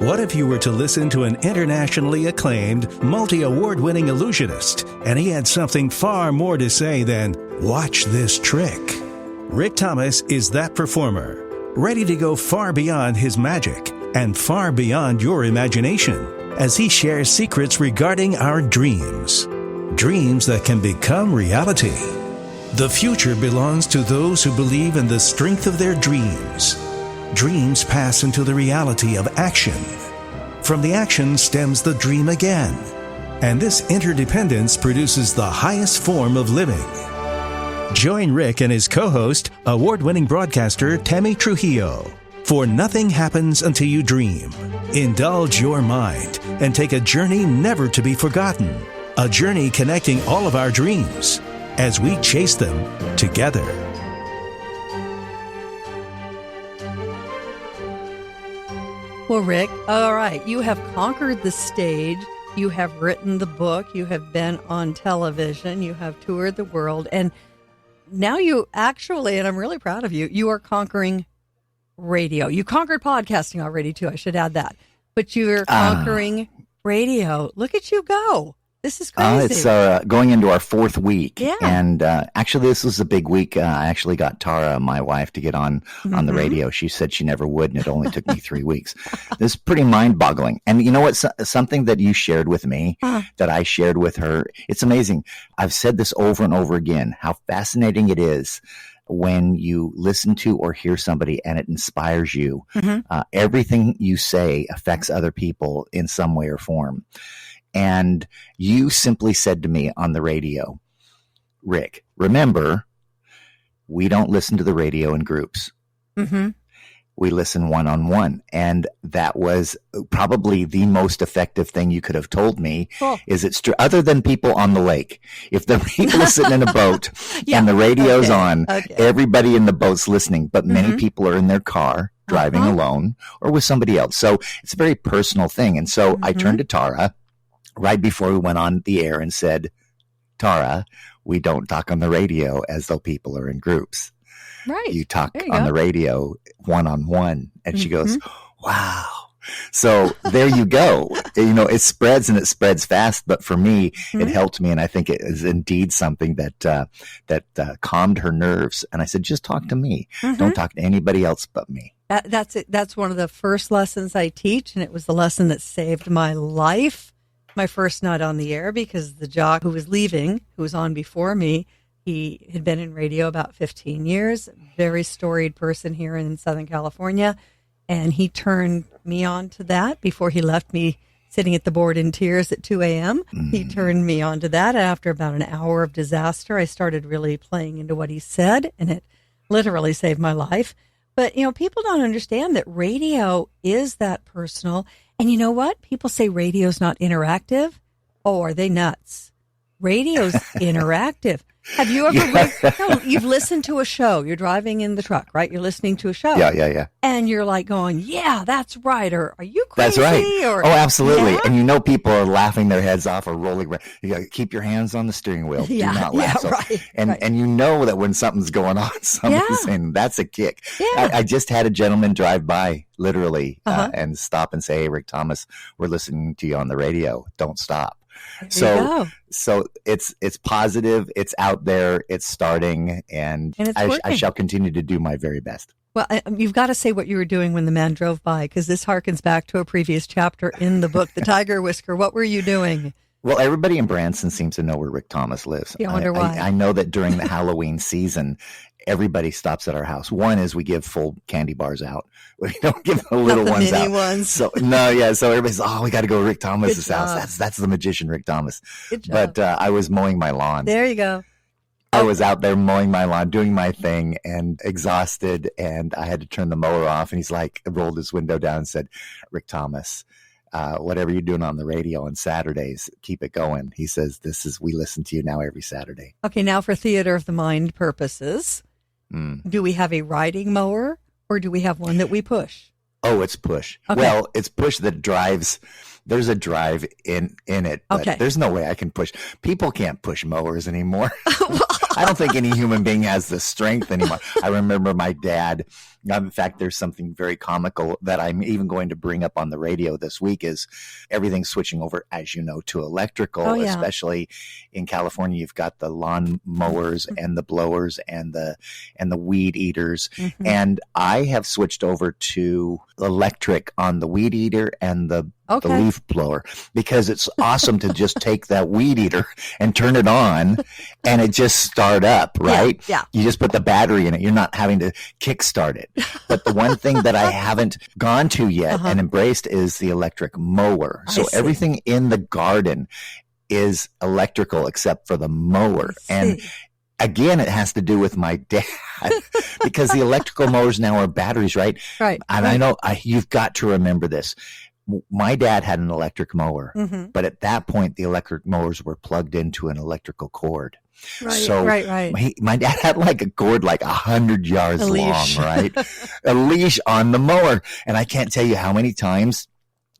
What if you were to listen to an internationally acclaimed, multi-award-winning illusionist, and he had something far more to say than, "Watch this trick"? Rick Thomas is that performer, ready to go far beyond his magic and far beyond your imagination as he shares secrets regarding our dreams. Dreams that can become reality. The future belongs to those who believe in the strength of their dreams. Dreams pass into the reality of action. From the action stems the dream again. And this interdependence produces the highest form of living. Join Rick and his co-host, award-winning broadcaster Tammy Trujillo, for Nothing Happens Until You Dream. Indulge your mind and take a journey never to be forgotten. A journey connecting all of our dreams as we chase them together. Well, Rick, all right, you have conquered the stage, you have written the book, you have been on television, you have toured the world, and now you actually, and I'm really proud of you, you are conquering radio. You conquered podcasting already, too, I should add that. But you're conquering radio. Look at you go. This is crazy. It's going into our fourth week. Yeah. And actually, this was a big week. I actually got Tara, my wife, to get on the radio. She said she never would, and it only took me 3 weeks. This is pretty mind-boggling. And you know what? Something that you shared with me, that I shared with her, it's amazing. I've said this over and over again, how fascinating it is when you listen to or hear somebody and it inspires you. Everything you say affects other people in some way or form. And you simply said to me on the radio, "Rick, remember, we don't listen to the radio in groups. We listen one-on-one." And that was probably the most effective thing you could have told me. Is it's true, other than people on the lake. If the people are sitting in a boat and the radio's on, everybody in the boat's listening, but many people are in their car driving alone or with somebody else. So it's a very personal thing. And so I turned to Tara right before we went on the air and said, "Tara, we don't talk on the radio as though people are in groups. Right. You talk on the radio one-on-one." And she goes, "Wow." So there you go. You know, it spreads and it spreads fast. But for me, it helped me. And I think it is indeed something that calmed her nerves. And I said, "Just talk to me. Don't talk to anybody else but me." That's it. That's one of the first lessons I teach. And it was the lesson that saved my life. My first night on the air, because the jock who was leaving, who was on before me, he had been in radio about 15 years, very storied person here in Southern California. And he turned me on to that before he left me sitting at the board in tears at 2 a.m. He turned me on to that. After about an hour of disaster, I started really playing into what he said, and it literally saved my life. But, you know, people don't understand that radio is that personal. And you know what? People say radio's not interactive. Oh, are they nuts? Radio's interactive. Have you ever you've listened to a show. You're driving in the truck, right? You're listening to a show. Yeah. And you're like going, "Yeah, that's right." Or, "Are you crazy?" That's right. Or, oh, absolutely. Yeah? And you know people are laughing their heads off or rolling. You got to keep your hands on the steering wheel. Do not laugh. And you know that when something's going on, somebody's saying, "That's a kick." Yeah. I just had a gentleman drive by, literally, and stop and say, "Hey, Rick Thomas, we're listening to you on the radio. Don't stop." So it's positive, it's out there, it's starting, and I shall continue to do my very best. Well, you've got to say what you were doing when the man drove by, because this harkens back to a previous chapter in the book, The Tiger Whisker. What were you doing? Well, everybody in Branson seems to know where Rick Thomas lives. I wonder why. I know that during the Halloween season, everybody stops at our house. One is we give full candy bars out. We don't give the little ones out. Ones. So everybody's, we got to go to Rick Thomas's house. That's the magician, Rick Thomas. Good job. But I was mowing my lawn. There you go. I was out there mowing my lawn, doing my thing, and exhausted, and I had to turn the mower off. And he's like, rolled his window down and said, "Rick Thomas, whatever you're doing on the radio on Saturdays, keep it going." He says, we listen to you now every Saturday. Okay, now for theater of the mind purposes, do we have a riding mower or do we have one that we push? Oh, it's push. Okay. Well, it's push that drives. There's a drive in it. But there's no way I can push. People can't push mowers anymore. Well, I don't think any human being has the strength anymore. I remember my dad. In fact, there's something very comical that I'm even going to bring up on the radio this week is everything's switching over, as you know, to electrical, especially in California. You've got the lawn mowers and the blowers and the weed eaters. Mm-hmm. And I have switched over to electric on the weed eater and the leaf blower because it's awesome to just take that weed eater and turn it on and it just start up, right? Yeah. You just put the battery in it. You're not having to kickstart it. But the one thing that I haven't gone to yet and embraced is the electric mower. So everything in the garden is electrical except for the mower. And again, it has to do with my dad because the electrical mowers now are batteries, right? Right. And I know you've got to remember this. My dad had an electric mower, but at that point, the electric mowers were plugged into an electrical cord. Right, so right. My dad had like a cord like 100 yards long, right? A leash on the mower. And I can't tell you how many times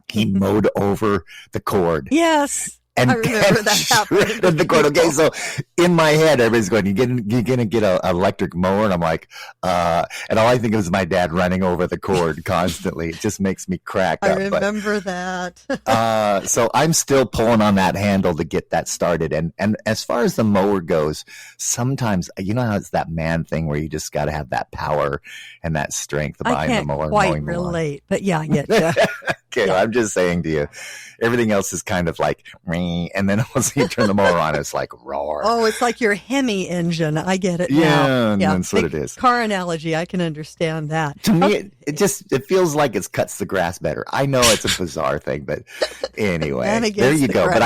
he mowed over the cord. Yes. And I remember that happening. The cord. Okay, so in my head, everybody's going, you're gonna get an electric mower? And I'm like, and all I think of is my dad running over the cord constantly. It just makes me crack up. I remember that. So I'm still pulling on that handle to get that started. And as far as the mower goes, sometimes, you know how it's that man thing where you just got to have that power and that strength behind the mower. I can't quite relate, but yeah, I get you. Okay, well, I'm just saying to you, everything else is kind of like, and then once you turn the mower on, it's like roar. Oh, it's like your Hemi engine. I get it now. Yeah, that's what it is. Car analogy, I can understand that. To me, it feels like it cuts the grass better. I know it's a bizarre thing, but anyway, there you go. Grass. But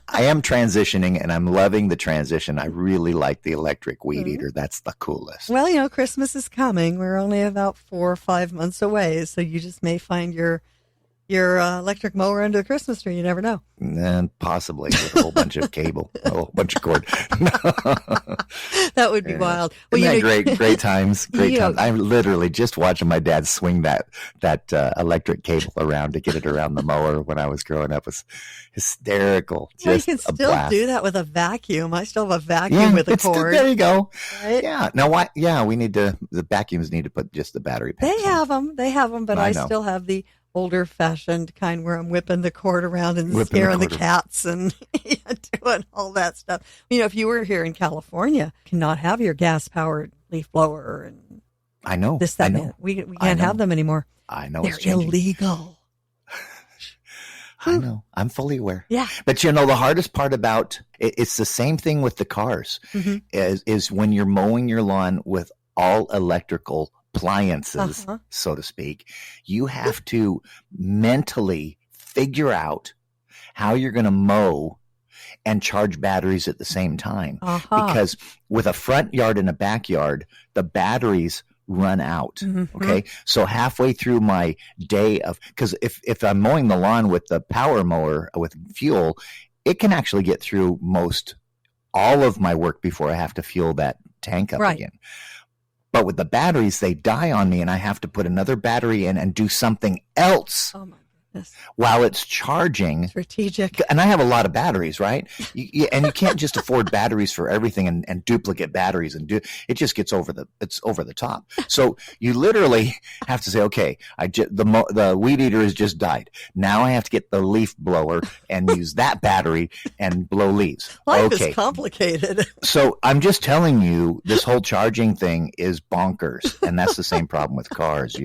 I am transitioning, and I'm loving the transition. I really like the electric weed eater. That's the coolest. Well, Christmas is coming. We're only about 4 or 5 months away, so you just may find your electric mower under the Christmas tree. You never know. And possibly with a whole bunch of cable, a whole bunch of cord. That would be wild. Well, Isn't that great times. Times. I'm literally just watching my dad swing that electric cable around to get it around the mower when I was growing up. It was hysterical. Well, you can still do that with a vacuum. I still have a vacuum with a cord. There you go. Right? Yeah. Now, why? Yeah, the vacuums need to put just the battery packs They have them, but I know. Still have the older-fashioned kind where I'm whipping the cord around and scaring the cats and doing all that stuff. If you were here in California, you cannot have your gas-powered leaf blower and I know. this, that, and we can't have them anymore. I know. They're illegal. I know. I'm fully aware. Yeah. But the hardest part about it's the same thing with the cars is when you're mowing your lawn with all electrical appliances, so to speak, you have to mentally figure out how you're going to mow and charge batteries at the same time. Because with a front yard and a backyard, the batteries run out. Okay. So halfway through my day because if I'm mowing the lawn with the power mower with fuel, it can actually get through all of my work before I have to fuel that tank up again. But with the batteries, they die on me, and I have to put another battery in and do something else. Oh my goodness! While it's charging. Strategic. And I have a lot of batteries, right? And you can't just afford batteries for everything and duplicate batteries it just gets over the top. So you literally have to say, okay, the weed eater has just died. Now I have to get the leaf blower and use that battery and blow leaves. Life is complicated. So I'm just telling you, this whole charging thing is bonkers. And that's the same problem with cars,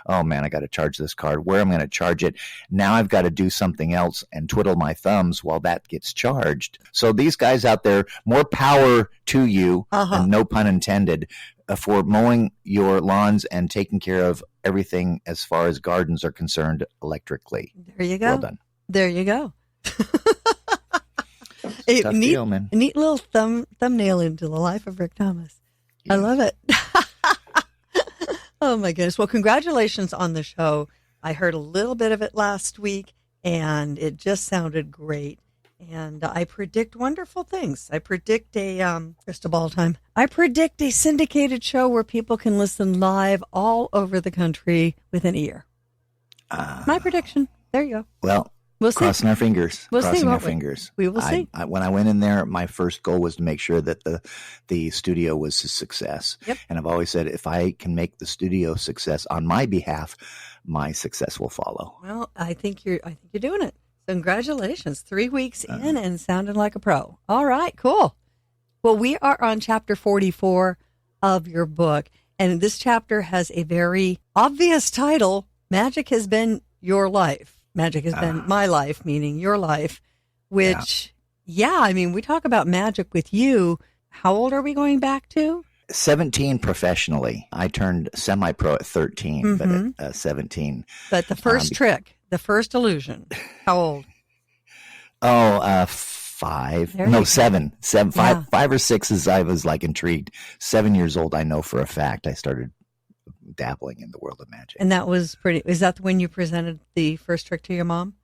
Oh man, I got to charge this car. Where am I going to charge it? Now I've got to do something else and twiddle my thumbs while that gets charged. So these guys out there, more power to you, and no pun intended, for mowing your lawns and taking care of everything as far as gardens are concerned electrically. There you go. Well done. There you go. Tough deal, man. A neat little thumbnail into the life of Rick Thomas. Yeah. I love it. Oh my goodness. Well, congratulations on the show. I heard a little bit of it last week and it just sounded great. And I predict wonderful things. I predict crystal ball time. I predict a syndicated show where people can listen live all over the country within a year. My prediction. There you go. Well, We'll see. Crossing our fingers. We'll see, Crossing our won't we? fingers. We will see. When I went in there, my first goal was to make sure that the studio was a success. Yep. And I've always said, if I can make the studio success on my behalf, my success will follow. Well, I think you're doing it. So congratulations. 3 weeks in and sounding like a pro. All right, cool. Well, we are on chapter 44 of your book, and this chapter has a very obvious title. Magic has been your life. Magic has been my life, meaning your life, which, I mean, we talk about magic with you. How old are we going back to? 17 professionally. I turned semi-pro at 13, but at 17. But the first trick, the first illusion, how old? 5. No, 7. 7. 5 or 6 as I was like intrigued. 7 years old, I know for a fact I started dabbling in the world of magic. And that was is that when you presented the first trick to your mom?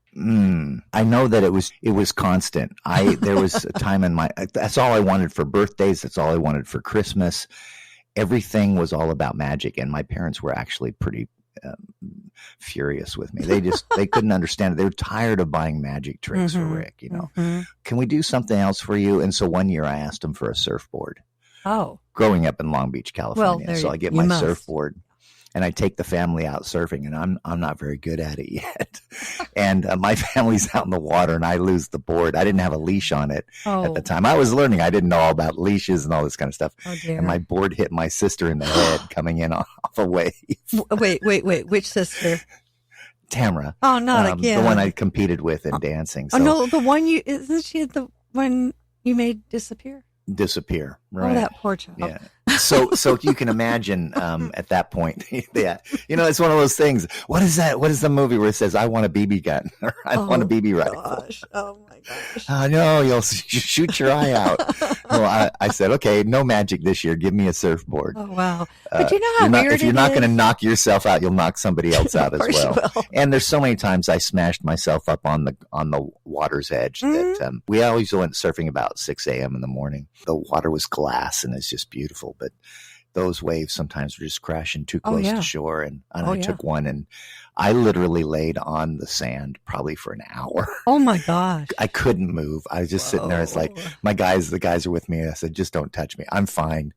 I know that it was constant. There was a time in that's all I wanted for birthdays. That's all I wanted for Christmas. Everything was all about magic. And my parents were actually pretty furious with me. They couldn't understand it. They were tired of buying magic tricks for Rick, Can we do something else for you? And so one year I asked him for a surfboard. Oh. Growing up in Long Beach, California. Well, so I get my surfboard. And I take the family out surfing, and I'm not very good at it yet. And my family's out in the water, and I lose the board. I didn't have a leash on it at the time. I was learning. I didn't know all about leashes and all this kind of stuff. Oh, dear. And my board hit my sister in the head coming in off a wave. Wait. Which sister? Tamara. Oh, not again. The one I competed with in dancing. So. Oh, no, the one isn't she the one you made disappear? Disappear. Right. Oh, that poor child. Yeah. So you can imagine at that point, it's one of those things. What is that? What is the movie where it says, I want a BB gun or I want a BB rifle? Oh, my gosh. No, you'll shoot your eye out. Well, I said, okay, no magic this year. Give me a surfboard. Oh, wow. But you know how weird if you're not going to knock yourself out, you'll knock somebody else out as well. And there's so many times I smashed myself up on the water's edge that we always went surfing about 6 a.m. in the morning. The water was glass and it's just beautiful. But those waves sometimes were just crashing too close to shore. And I took one and I literally laid on the sand probably for an hour. Oh my gosh. I couldn't move. I was just sitting there. It's like the guys are with me. I said, just don't touch me. I'm fine.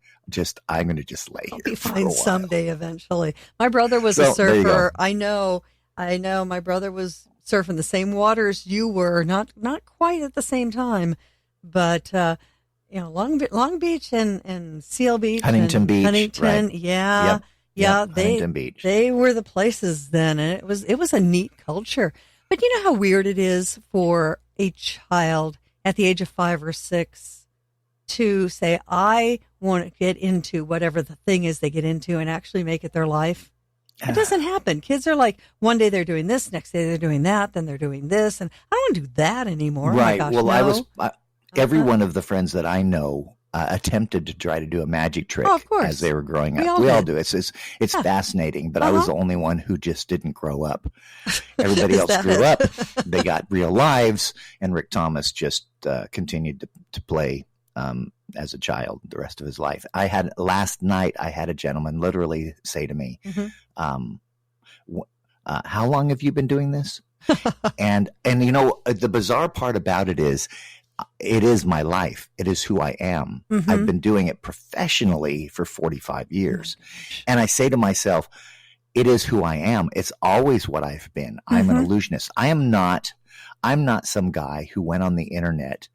I'm going to just lay here. I'll be fine someday eventually. My brother was a surfer. I know. My brother was surfing the same waters you were, not quite at the same time, but Long Beach and Seal Beach, Huntington Beach, right. Yeah, Huntington Beach. They were the places then, and it was a neat culture. But you know how weird it is for a child at the age of 5 or 6 to say, I want to get into whatever the thing is they get into and actually make it their life. It doesn't happen. Kids are like, one day they're doing this, next day they're doing that, then they're doing this, and I don't want to do that anymore. Right. Oh my gosh, no. Every one of the friends that I know attempted to try to do a magic trick as they were growing up. We all do. It's fascinating, but I was the only one who just didn't grow up. Everybody else grew up. They got real lives, and Rick Thomas just continued to play as a child the rest of his life. Last night I had a gentleman literally say to me, how long have you been doing this? and the bizarre part about it is my life. It is who I am. I've been doing it professionally for 45 years. And I say to myself, it is who I am. It's always what I've been. I'm an illusionist. I'm not some guy who went on the internet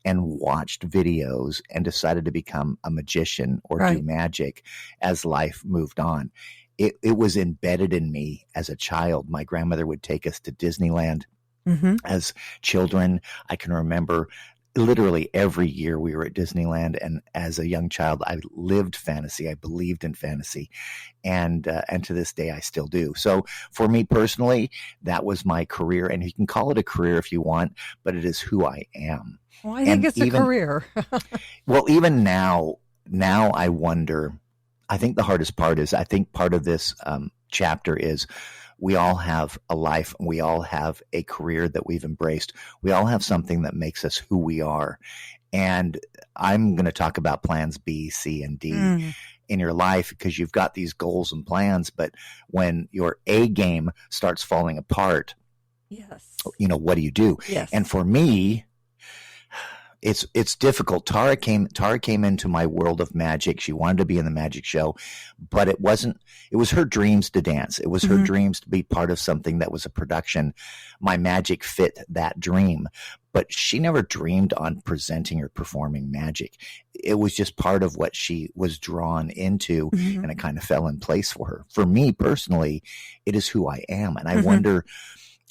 and watched videos and decided to become a magician or do magic as life moved on. It was embedded in me as a child. My grandmother would take us to Disneyland. As children, I can remember literally every year we were at Disneyland, and as a young child, I lived fantasy. I believed in fantasy, and to this day, I still do. So for me personally, that was my career, and you can call it a career if you want, but it is who I am. Well, I think it's a career. Well, even now I wonder. I think the hardest part is, I think part of this chapter is, we all have a life, and we all have a career that we've embraced. We all have something that makes us who we are. And I'm going to talk about plans B, C, and D in your life, because you've got these goals and plans. But when your A game starts falling apart, Yes. What do you do? Yes. And for me, it's difficult. Tara came into my world of magic. She wanted to be in the magic show, but it was her dreams to dance. It was her dreams to be part of something that was a production. My magic fit that dream, but she never dreamed on presenting or performing magic. It was just part of what she was drawn into, and it kind of fell in place for her. For me personally, it is who I am. And I wonder,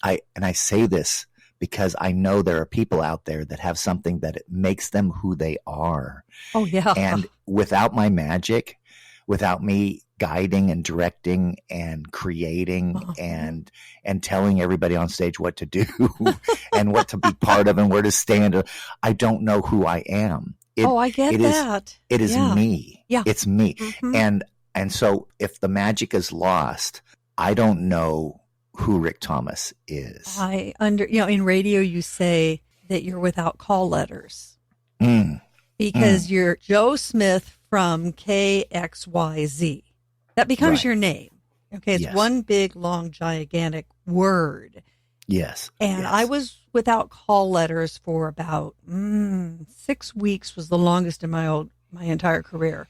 I say this because I know there are people out there that have something that it makes them who they are. Oh, yeah. And without my magic, without me guiding and directing and creating and telling everybody on stage what to do and what to be part of and where to stand, I don't know who I am. I get that. It is me. Yeah. It's me. And so if the magic is lost, I don't know who Rick Thomas is. In radio, you say that you're without call letters because you're Joe Smith from KXYZ. That becomes your name. Okay. It's one big, long, gigantic word. Yes. And I was without call letters for about 6 weeks was the longest in my entire career.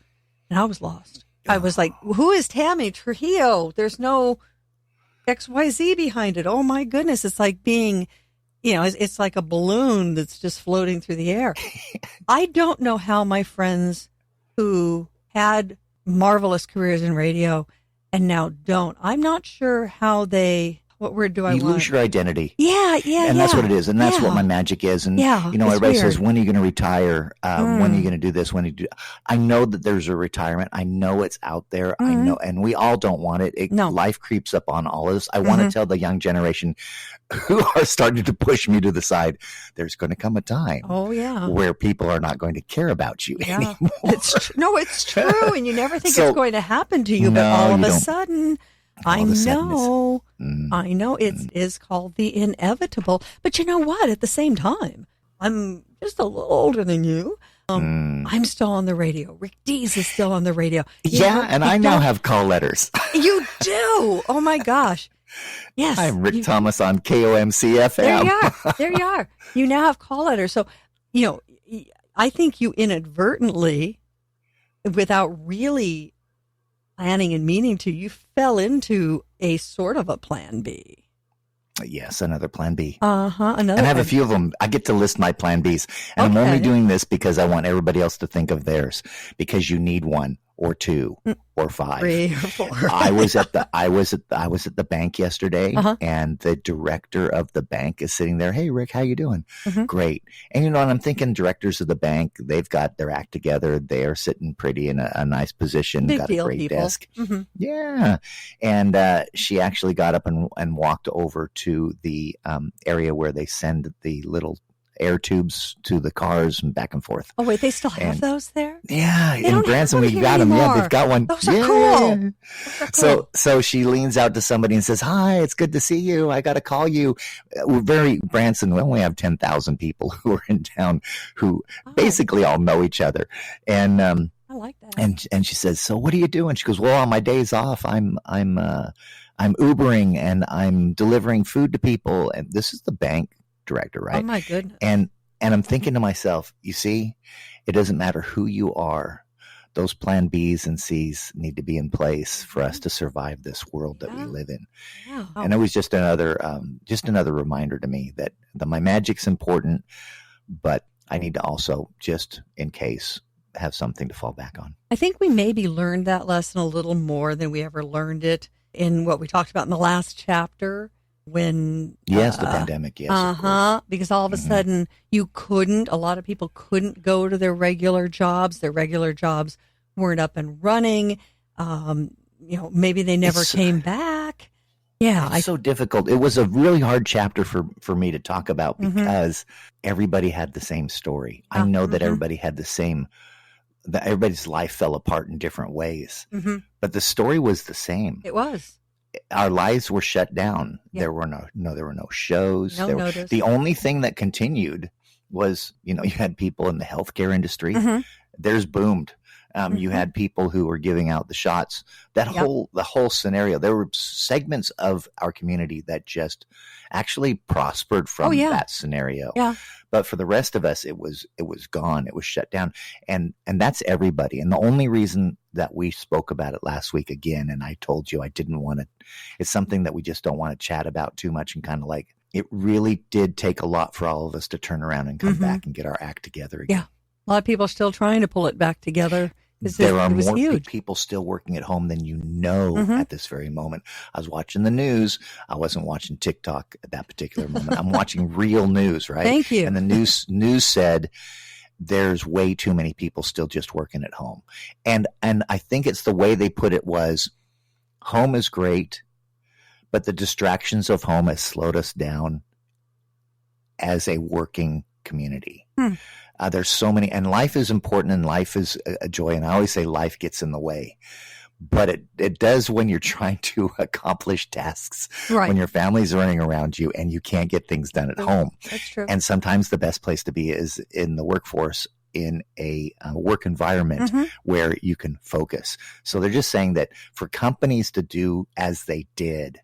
And I was lost. I was like, who is Tammy Trujillo? There's no XYZ behind it. Oh my goodness. It's like being, it's like a balloon that's just floating through the air. I don't know how my friends who had marvelous careers in radio and now don't, I'm not sure how what word do I want? You lose your identity. Yeah. And that's what it is. And that's what my magic is. And, everybody says, when are you going to retire? When are you going to do this? I know that there's a retirement. I know it's out there. I know, and we all don't want it. Life creeps up on all of us. I want to tell the young generation who are starting to push me to the side, there's going to come a time where people are not going to care about you anymore. It's true. And you never think it's going to happen to you, but all of a sudden, I know it is called the inevitable, but you know what? At the same time, I'm just a little older than you. I'm still on the radio. Rick Dees is still on the radio. And I now have call letters. You do? Oh my gosh. Yes. I'm Rick Thomas on KOMC FM. There you are. You now have call letters. So, I think you inadvertently, without really planning and meaning to, you fell into a sort of a plan B. Yes, another plan B. Another. And I have a few of them. I get to list my plan Bs. And I'm only doing this because I want everybody else to think of theirs, because you need one or two or five. 3 or 4. I was at the bank yesterday, and the director of the bank is sitting there. Hey, Rick, how you doing? Great. And and I'm thinking directors of the bank, they've got their act together. They are sitting pretty in a nice position. Big got deal, a great people. desk. Yeah. And she actually got up and walked over to the area where they send the little air tubes to the cars and back and forth. Oh, wait, they still have those there? Yeah, they in Branson, we've got them. Yeah, they've got one. Those are cool. So she leans out to somebody and says, "Hi, it's good to see you. I got to call you." We're Branson. We only have 10,000 people who are in town who basically all know each other. And I like that. And she says, "So what are you doing?" She goes, "Well, on my days off, I'm Ubering and I'm delivering food to people." And this is the bank director, right? Oh my goodness. And I'm thinking to myself, you see, it doesn't matter who you are. Those plan Bs and Cs need to be in place for us to survive this world that we live in. Yeah. And it was just another reminder to me that my magic's important, but I need to also, just in case, have something to fall back on. I think we maybe learned that lesson a little more than we ever learned it in what we talked about in the last chapter. When the pandemic, yes, because all of a sudden a lot of people couldn't go to their regular jobs. Their regular jobs weren't up and running. Maybe they never came back. Yeah, it's so difficult. It was a really hard chapter for me to talk about because everybody had the same story. I know that everybody had the same. That everybody's life fell apart in different ways, but the story was the same. It was. Our lives were shut down. Yeah. There were no shows. The only thing that continued was, you had people in the healthcare industry. Theirs boomed. You had people who were giving out the shots. The whole scenario. There were segments of our community that just actually prospered from that scenario. Yeah. But for the rest of us, it was gone. It was shut down. And that's everybody. And the only reason that we spoke about it last week again, and I told you I didn't want to, it's something that we just don't want to chat about too much, and kind of like, it really did take a lot for all of us to turn around and come back and get our act together again. Yeah. A lot of people are still trying to pull it back together. There are more people still working at home than you know at this very moment. I was watching the news. I wasn't watching TikTok at that particular moment. I'm watching real news, right? Thank you. And the news said there's way too many people still just working at home. And I think it's the way they put it was, home is great, but the distractions of home has slowed us down as a working community. There's so many, and life is important, and life is a joy. And I always say life gets in the way, but it does when you're trying to accomplish tasks, when your family's running around you and you can't get things done at home. That's true. And sometimes the best place to be is in the workforce, in a work environment where you can focus. So they're just saying that for companies to do as they did,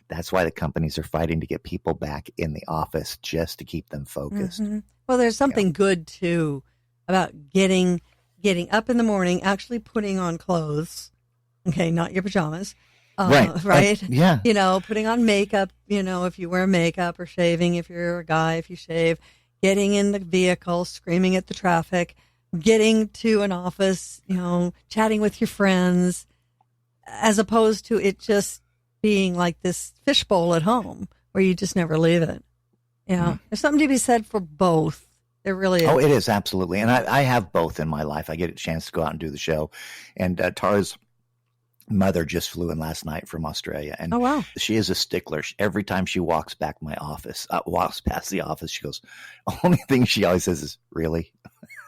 that's why the companies are fighting to get people back in the office, just to keep them focused. Well, there's something good too about getting up in the morning, actually putting on clothes. Okay, not your pajamas. Right. Yeah. Putting on makeup, if you wear makeup, or shaving if you're a guy, if you shave, getting in the vehicle, screaming at the traffic, getting to an office, chatting with your friends, as opposed to it just being like this fishbowl at home where you just never leave it. There's something to be said for both. There really is. Oh, it is, absolutely. And I have both in my life. I get a chance to go out and do the show. And Tara's mother just flew in last night from Australia. And oh, wow. She is a stickler. Every time she walks past the office, she goes, only thing she always says is, really?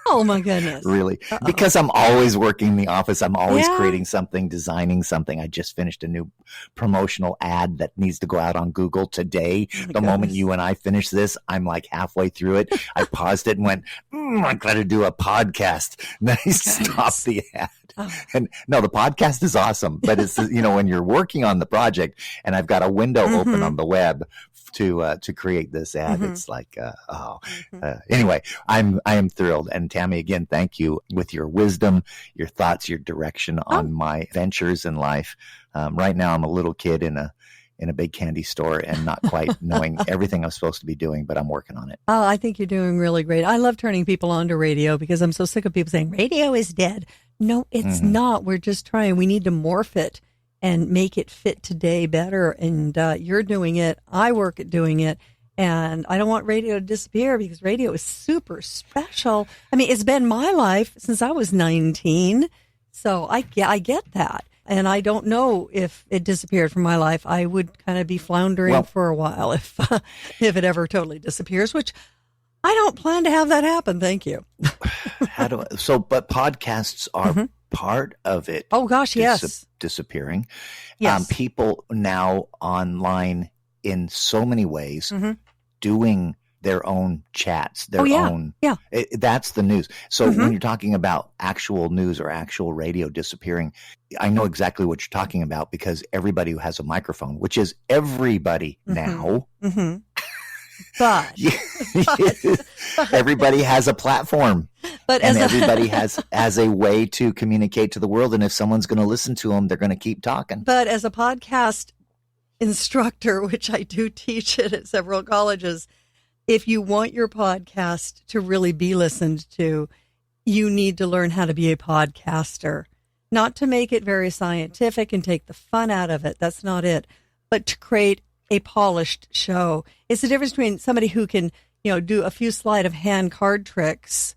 Oh, my goodness. Really? Because I'm always working in the office. I'm always creating something, designing something. I just finished a new promotional ad that needs to go out on Google today. The moment you and I finish this, I'm like halfway through it. I paused it and went, I got to do a podcast. And then I stopped the ad. And no, the podcast is awesome, but it's, when you're working on the project and I've got a window open on the web to create this ad, it's like, anyway, I am thrilled. And Tammy, again, thank you with your wisdom, your thoughts, your direction on my ventures in life. Right now I'm a little kid in a big candy store and not quite knowing everything I'm supposed to be doing, but I'm working on it. Oh, I think you're doing really great. I love turning people on to radio because I'm so sick of people saying radio is dead. No, it's not. We're just trying. We need to morph it and make it fit today better. And you're doing it. I work at doing it. And I don't want radio to disappear because radio is super special. I mean, it's been my life since I was 19. So I get that. And I don't know if it disappeared from my life. I would kind of be floundering for a while if it ever totally disappears, which I don't plan to have that happen. Thank you. But podcasts are part of it. Oh gosh, yes. Disappearing. Yes. People now online in so many ways doing their own chats, their own. Yeah. That's the news. So when you're talking about actual news or actual radio disappearing, I know exactly what you're talking about because everybody who has a microphone, which is everybody now. But everybody has a platform, and everybody has a way to communicate to the world. And if someone's going to listen to them, they're going to keep talking. But as a podcast instructor, which I do teach it at several colleges, if you want your podcast to really be listened to, you need to learn how to be a podcaster. Not to make it very scientific and take the fun out of it. That's not it. But to create a polished show. It's the difference between somebody who can, do a few sleight of hand card tricks,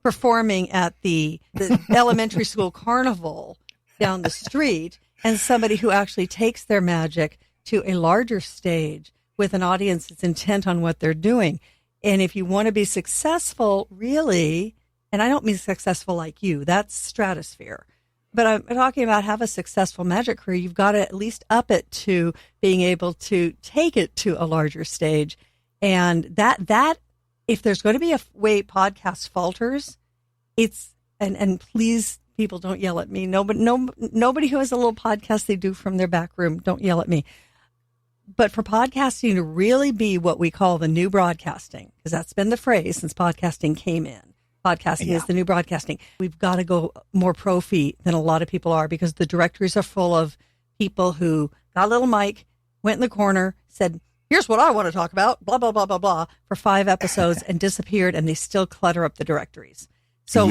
performing at the elementary school carnival down the street, and somebody who actually takes their magic to a larger stage with an audience that's intent on what they're doing. And if you want to be successful, really, and I don't mean successful like you, that's stratosphere. But I'm talking about have a successful magic career. You've got to at least up it to being able to take it to a larger stage. And that if there's going to be a way podcast falters, it's and please, people, don't yell at me. Nobody who has a little podcast they do from their back room, don't yell at me. But for podcasting to really be what we call the new broadcasting, because that's been the phrase since podcasting came in. Podcasting is the new broadcasting. We've got to go more pro-fi than a lot of people are, because the directories are full of people who got a little mic, went in the corner, said, here's what I want to talk about, blah, blah, blah, blah, blah, for 5 episodes and disappeared, and they still clutter up the directories. So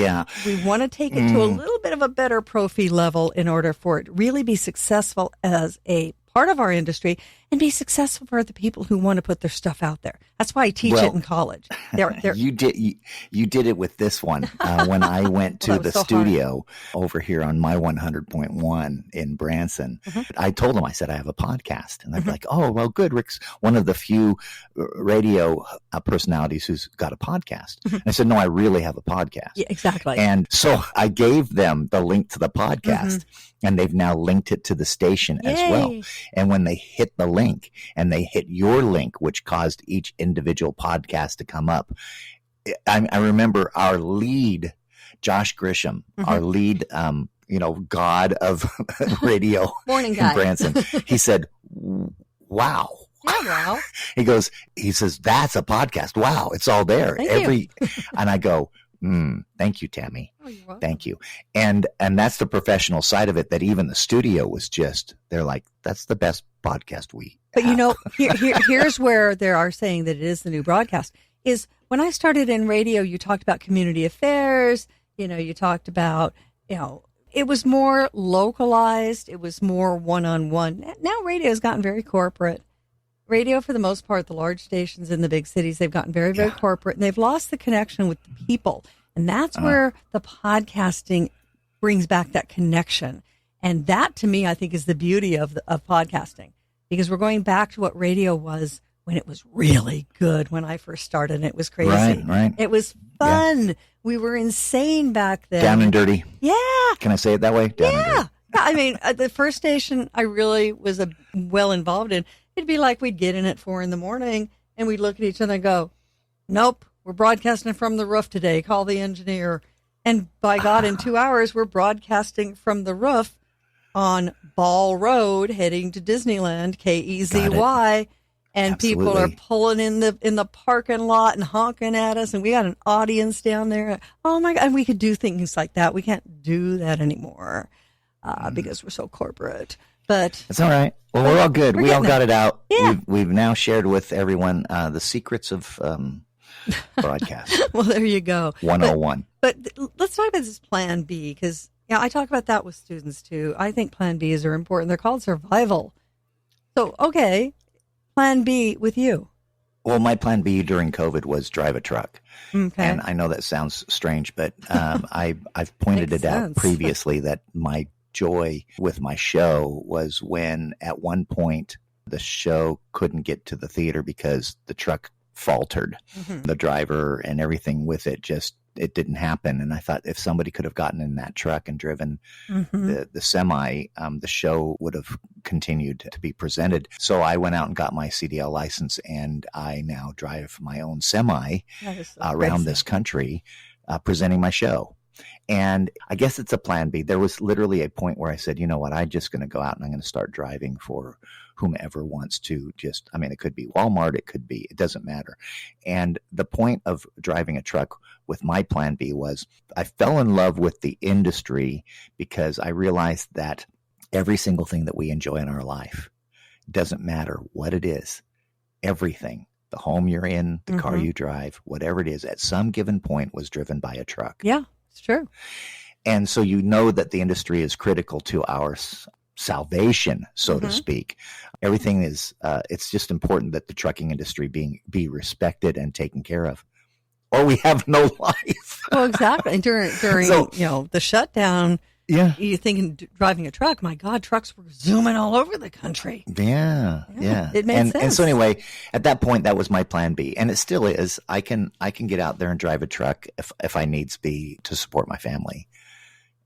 we want to take it to a little bit of a better pro-fi level in order for it to really be successful as a part of our industry and be successful for the people who want to put their stuff out there. That's why I teach it in college. You did it with this one when I went to the studio over here on my 100.1 in Branson. I told them, I said, I have a podcast. And they're like, oh, well, good. Rick's one of the few radio personalities who's got a podcast. And I said, no, I really have a podcast. Yeah, exactly. And so I gave them the link to the podcast. And they've now linked it to the station as well. And when they hit the link and they hit your link, which caused each individual podcast to come up, I remember our lead, Josh Grisham, our lead, god of radio Morning guy. in Branson. He said, wow. Yeah, wow. He says, that's a podcast. Wow. It's all there. Thank you. And I go, thank you, Tammy. Oh, you're welcome. Thank you. And that's the professional side of it, that even the studio was they're like, that's the best podcast we But have. Here's where they are saying that it is the new broadcast, is when I started in radio, you talked about community affairs, you talked about, it was more localized. It was more one-on-one. Now radio has gotten very corporate. Radio, for the most part, the large stations in the big cities, they've gotten very, very corporate, and they've lost the connection with the people. And that's where the podcasting brings back that connection. And that, to me, I think is the beauty of podcasting, because we're going back to what radio was when it was really good. When I first started, and it was crazy. Right. It was fun. Yeah. We were insane back then. Down and dirty. Yeah. Can I say it that way? Down and dirty. I mean, the first station I really was well involved in, it'd be like we'd get in at 4 a.m. and we'd look at each other and go, nope, we're broadcasting from the roof today. Call the engineer. And by God, in 2 hours, we're broadcasting from the roof on Ball Road heading to Disneyland, KEZY. And Absolutely. People are pulling in the parking lot and honking at us. And we got an audience down there. Oh, my God. And we could do things like that. We can't do that anymore because we're so corporate. But it's all right. Well, we're all good. We all got it out. Yeah. We've now shared with everyone the secrets of broadcast. Well, there you go. 101. But let's talk about this Plan B, because I talk about that with students too. I think Plan Bs are important. They're called survival. So, okay, Plan B with you. Well, my Plan B during COVID was drive a truck. Okay. And I know that sounds strange, but I've pointed it out previously that my joy with my show was when at one point the show couldn't get to the theater because the truck faltered. The driver and everything with it it didn't happen. And I thought if somebody could have gotten in that truck and driven the semi, the show would have continued to be presented. So I went out and got my CDL license, and I now drive my own semi around this country presenting my show. And I guess it's a Plan B. There was literally a point where I said, you know what, I'm just going to go out and I'm going to start driving for whomever wants to it could be Walmart, it doesn't matter. And the point of driving a truck with my Plan B was I fell in love with the industry because I realized that every single thing that we enjoy in our life, doesn't matter what it is, everything, the home you're in, the car you drive, whatever it is, at some given point was driven by a truck. Yeah, it's true. And so you know that the industry is critical to our salvation, so to speak. Everything is, it's just important that the trucking industry be respected and taken care of, or we have no life. Well, exactly. And during the shutdown, you're thinking driving a truck, my God, trucks were zooming all over the country. Yeah. It made sense. And so anyway, at that point, that was my Plan B, and it still is. I can get out there and drive a truck if I needs be to support my family.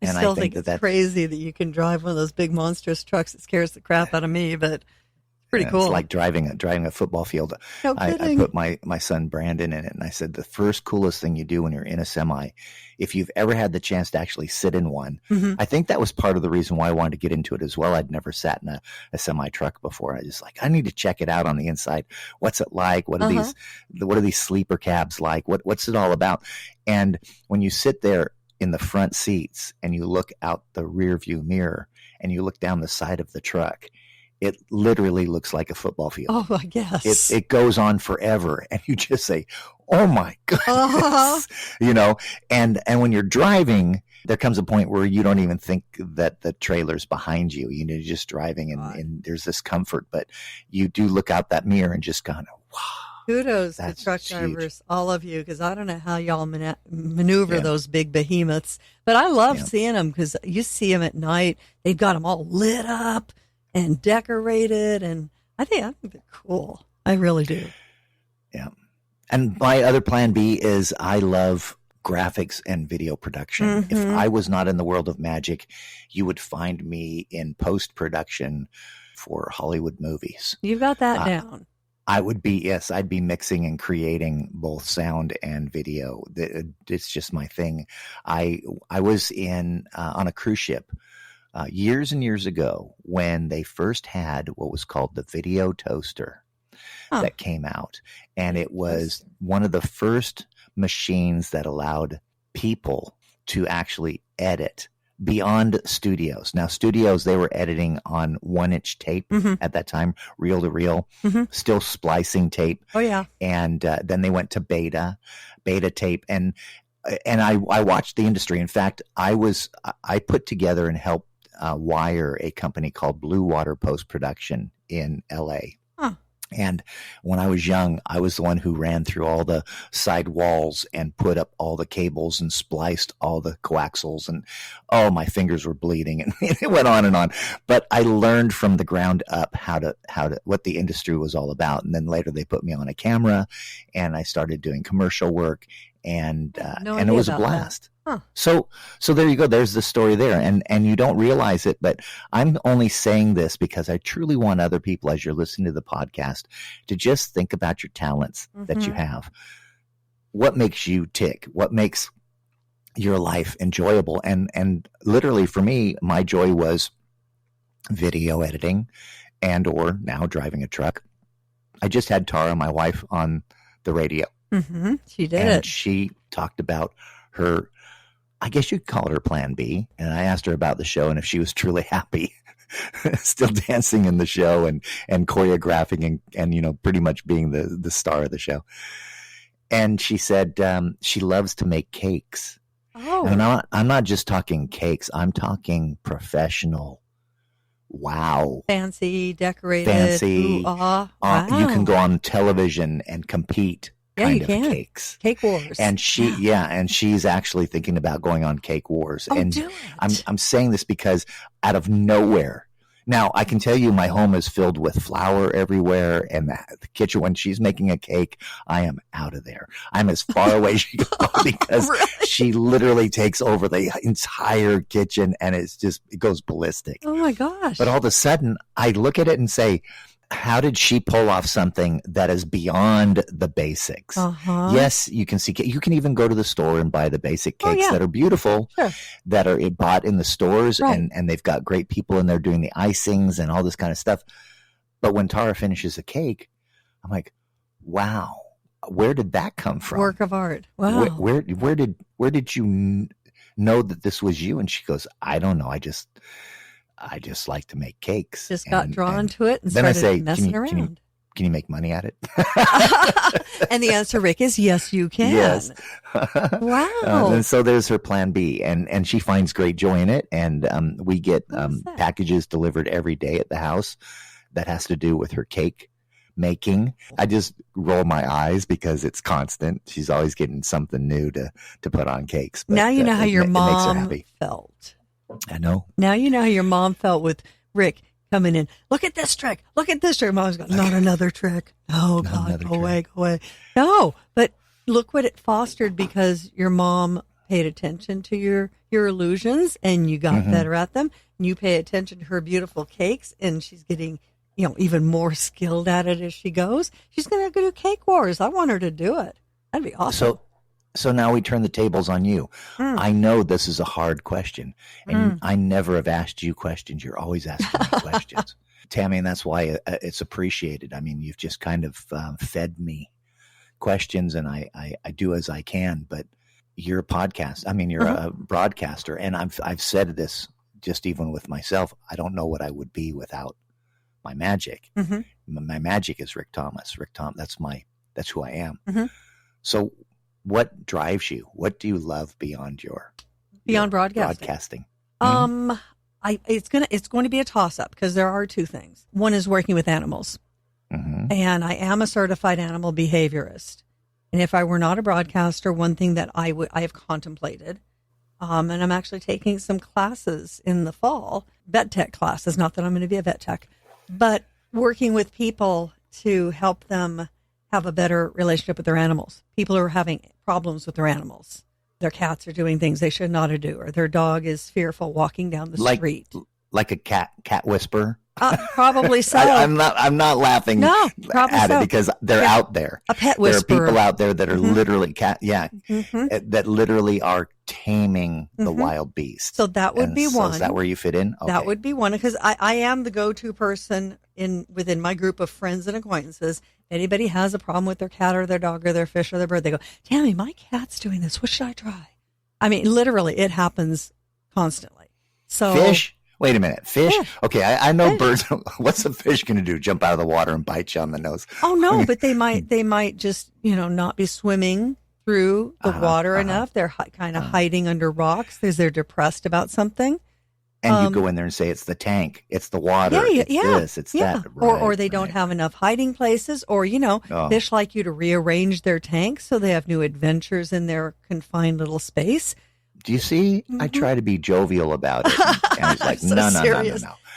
I still think it's crazy that you can drive one of those big monstrous trucks. It scares the crap out of me, but it's Pretty cool. It's like driving a football field. No I kidding. put my son Brandon in it, and I said the first coolest thing you do when you're in a semi, if you've ever had the chance to actually sit in one, I think that was part of the reason why I wanted to get into it as well. I'd never sat in a semi truck before. I just I need to check it out on the inside. What's it like? What are these sleeper cabs like? What's it all about? And when you sit there in the front seats and you look out the rear view mirror and you look down the side of the truck, it literally looks like a football field. Oh, I guess. It goes on forever. And you just say, oh my goodness, and when you're driving, there comes a point where you don't even think that the trailer's behind you. You're just driving and there's this comfort, but you do look out that mirror and just kind of, wow. Kudos to truck drivers, all of you, because I don't know how y'all maneuver those big behemoths. But I love seeing them because you see them at night. They've got them all lit up and decorated, and I think they're cool. I really do. Yeah. And my other plan B is I love graphics and video production. If I was not in the world of magic, you would find me in post-production for Hollywood movies. You've got that down. I'd be mixing and creating both sound and video. It's just my thing. I was on a cruise ship years and years ago when they first had what was called the video toaster that came out. And it was one of the first machines that allowed people to actually edit beyond studios. Now, studios, they were editing on 1-inch tape at that time, reel to reel, still splicing tape. Oh, yeah. And then they went to beta tape. And I watched the industry. In fact, I put together and helped wire a company called Blue Water Post Production in LA. And when I was young, I was the one who ran through all the side walls and put up all the cables and spliced all the coaxials. And my fingers were bleeding, and it went on and on. But I learned from the ground up how to what the industry was all about. And then later they put me on a camera, and I started doing commercial work, and it was a blast. Huh. So there you go. There's the story there. And you don't realize it, but I'm only saying this because I truly want other people, as you're listening to the podcast, to just think about your talents that you have. What makes you tick? What makes your life enjoyable? And literally for me, my joy was video editing or now driving a truck. I just had Tara, my wife, on the radio. She did and it. She talked about her, I guess you'd call it her plan B. And I asked her about the show and if she was truly happy still dancing in the show and choreographing and pretty much being the star of the show. And she said she loves to make cakes. Oh. And I'm not just talking cakes. I'm talking professional. Wow. Fancy, decorated. Fancy. Wow. You can go on television and compete. Yeah, kind you of can. Cakes. Cake Wars. And and she's actually thinking about going on Cake Wars. Oh, and do it. I'm saying this because out of nowhere. Now, I can tell you my home is filled with flour everywhere, and the kitchen, when she's making a cake, I am out of there. I'm as far away as she can go because Really? she literally takes over the entire kitchen, and it goes ballistic. Oh, my gosh. But all of a sudden, I look at it and say, how did she pull off something that is beyond the basics? Yes, you can see. You can even go to the store and buy the basic cakes that are beautiful, that are bought in the stores, and they've got great people in there doing the icings and all this kind of stuff. But when Tara finishes a cake, I'm like, wow, where did that come from? Work of art. Wow. Where did you know that this was you? And she goes, I don't know. I just like to make cakes. Just got drawn to it and then started I say, messing around. Can you make money at it? And the answer, Rick, is yes, you can. Yes. Wow. And so there's her plan B, and she finds great joy in it. And we get packages delivered every day at the house that has to do with her cake making. I just roll my eyes because it's constant. She's always getting something new to put on cakes. But, now you know how your it makes her mom happy. felt. I know. Now you know how your mom felt with Rick coming in. Look at this trick. Look at this trick. Mom's going, not another trick. Oh, God, go away. No, but look what it fostered because your mom paid attention to your illusions and you got better at them. And you pay attention to her beautiful cakes and she's getting even more skilled at it as she goes. She's going to go do Cake Wars. I want her to do it. That'd be awesome. So now we turn the tables on you. I know this is a hard question, and I never have asked you questions. You're always asking me questions, Tammy, and that's why it's appreciated. I mean, you've just kind of fed me questions, and I do as I can. But you're a podcast. I mean, you're a broadcaster, and I've said this just even with myself. I don't know what I would be without my magic. My magic is Rick Thomas. That's who I am. So what drives you? What do you love beyond broadcasting? It's going to be a toss up because there are two things. One is working with animals, and I am a certified animal behaviorist. And if I were not a broadcaster, one thing that I have contemplated, and I'm actually taking some classes in the fall, vet tech classes. Not that I'm going to be a vet tech, but working with people to help them have a better relationship with their animals. People who are having problems with their animals. Their cats are doing things they should not do, or their dog is fearful walking down the street. Like a cat whisperer? Probably so. I'm not laughing at it because they're out there. A pet whisperer. There are people out there that are literally that literally are taming the wild beast. So that would be one. Is that where you fit in? Okay. That would be one, because I am the go-to person within my group of friends and acquaintances. Anybody has a problem with their cat or their dog or their fish or their bird, they go, Tammy, my cat's doing this. What should I try? I mean, literally, it happens constantly. So fish? Wait a minute. Fish? Yeah. Okay, I know birds. What's a fish going to do? Jump out of the water and bite you on the nose? Oh, no, but they might just, not be swimming through the water enough. They're kind of hiding under rocks because they're depressed about something. And you go in there and say, it's the tank, it's the water, it's this, it's that. Right, or they don't have enough hiding places, or, fish like you to rearrange their tanks so they have new adventures in their confined little space. Do you see? I try to be jovial about it. And it's like, no.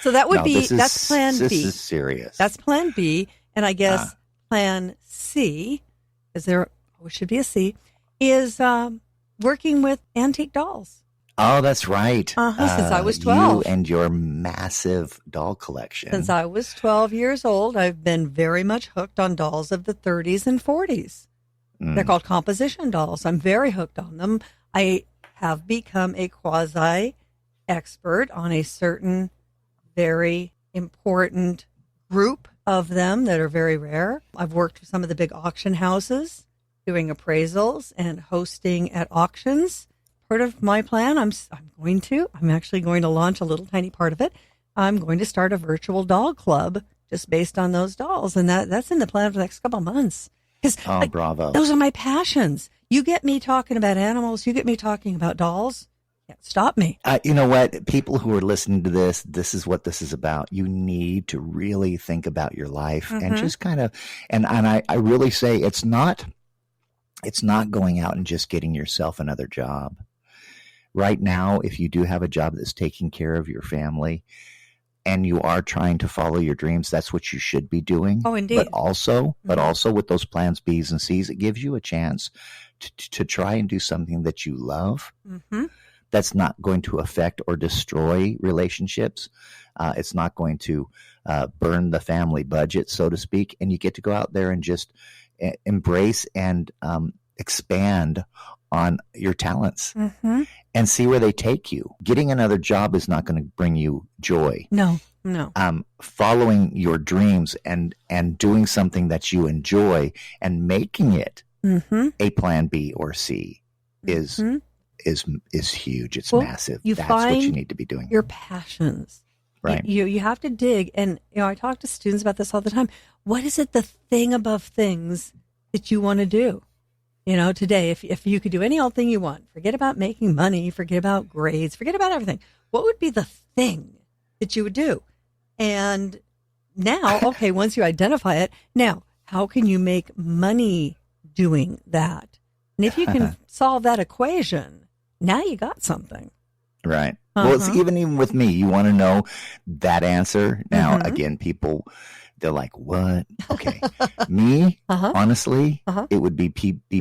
So that would that's plan B. This is serious. That's plan B. And I guess plan C, should be a C, is working with antique dolls. Oh, that's right. Since I was 12. You and your massive doll collection. Since I was 12 years old, I've been very much hooked on dolls of the 30s and 40s. They're called composition dolls. I'm very hooked on them. I have become a quasi-expert on a certain very important group of them that are very rare. I've worked with some of the big auction houses, doing appraisals and hosting at auctions. Part of my plan, I'm actually going to launch a little tiny part of it. I'm going to start a virtual doll club just based on those dolls. And that's in the plan for the next couple of months. Bravo. Those are my passions. You get me talking about animals. You get me talking about dolls. Can't stop me. You know what? People who are listening to this is what this is about. You need to really think about your life and just kind of, and I really say it's not going out and just getting yourself another job. Right now, if you do have a job that's taking care of your family and you are trying to follow your dreams, that's what you should be doing. Oh, indeed. But also with those plans B's and C's, it gives you a chance to try and do something that you love. That's not going to affect or destroy relationships. It's not going to burn the family budget, so to speak. And you get to go out there and just embrace and expand on your talents and see where they take you. Getting another job is not going to bring you joy. No. Following your dreams and doing something that you enjoy and making it a plan B or C is huge. It's massive. That's what you need to be doing. Your passions. Right. You have to dig. And, I talk to students about this all the time. What is it, the thing above things that you want to do? Today, if you could do any old thing you want, forget about making money, forget about grades, forget about everything. What would be the thing that you would do? And now, okay, once you identify it, now, how can you make money doing that? And if you can solve that equation, now you got something. Right. Well, it's even with me, you want to know that answer. Now, again, people, they're like, what? Okay. Me, honestly, it would be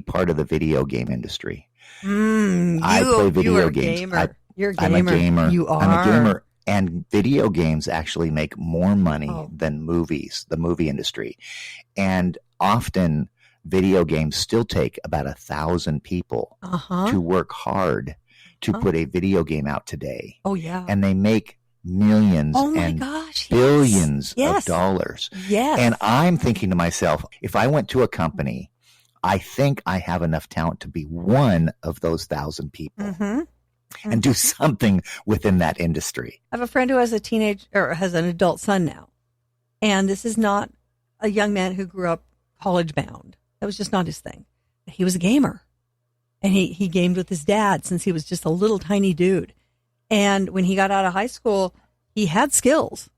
part of the video game industry. I play video games. You're a gamer. I'm a gamer. You are. I'm a gamer. And video games actually make more money Oh. than movies, the movie industry. And often video games still take about 1,000 people Uh-huh. to work hard to put a video game out today. Oh, yeah. And they make millions Oh, my and gosh. billions Yes. of dollars. Yes. And I'm thinking to myself, if I went to a company, I think I have enough talent to be one of those 1,000 people Mm-hmm. and do something within that industry. I have a friend who has has an adult son now. And this is not a young man who grew up college bound. That was just not his thing. He was a gamer. And he gamed with his dad since he was just a little tiny dude. And when he got out of high school, he had skills.